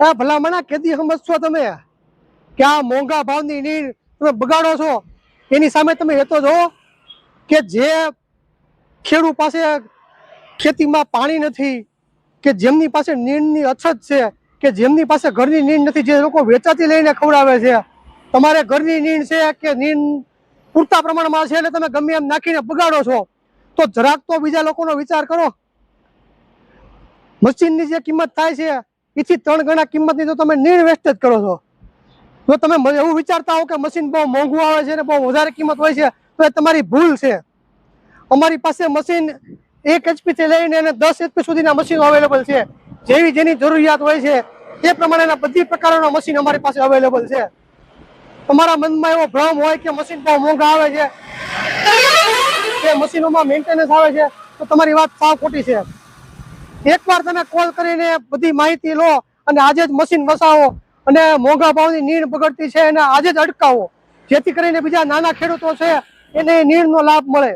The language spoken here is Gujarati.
આ ભલામણા કેદી સમજશો તમે કે આ મોંઘા ભાવની નીર તમે બગાડો છો? એની સામે તમે એ તો જોવો કે જે ખેડૂત પાસે ખેતીમાં પાણી નથી, કે જેમની પાસે નીરની અછત છે, કે જેમની પાસે ઘરની નીર નથી, જે લોકો વેચાતી લઈને ખવડાવે છે, તમારે ઘરની નીર છે કે નીર પૂરતા પ્રમાણમાં છે એટલે તમે ગમે એમ નાખીને બગાડો છો, તો જરાક તો બીજા લોકોનો વિચાર કરો. મશીનની જે કિંમત થાય છે એથી 3 ગણા કિંમતની તો તમે નીર વેસ્ટેજ કરો છો. જો તમે એવું વિચારતા હો કે મશીન બહુ મોંઘું આવે છે ને બહુ વધારે કિંમત હોય છે, તો એ તમારી ભૂલ છે. અમારી પાસે મશીન 1 HP થી લઈને 10 HP સુધીના મશીનો અવેલેબલ છે. જેવી જેની જરૂરિયાત હોય છે એ પ્રમાણેના બધી પ્રકારોના મશીન અમારી પાસે અવેલેબલ છે. તમારા મનમાં એવો ભ્રમ હોય કે મશીન બહુ મોંઘા આવે છે, કે મશીનોમાં મેન્ટેનન્સ આવે છે, તો તમારી વાત સાવ ખોટી છે. એકવાર તમે કોલ કરીને બધી માહિતી લો અને આજે જ મશીન વસાવો અને મોંઘા ભાવની નીર બગડતી છે એને આજે જ અટકાવો, જેથી કરીને બીજા નાના ખેડૂતો છે એને નીરનો લાભ મળે.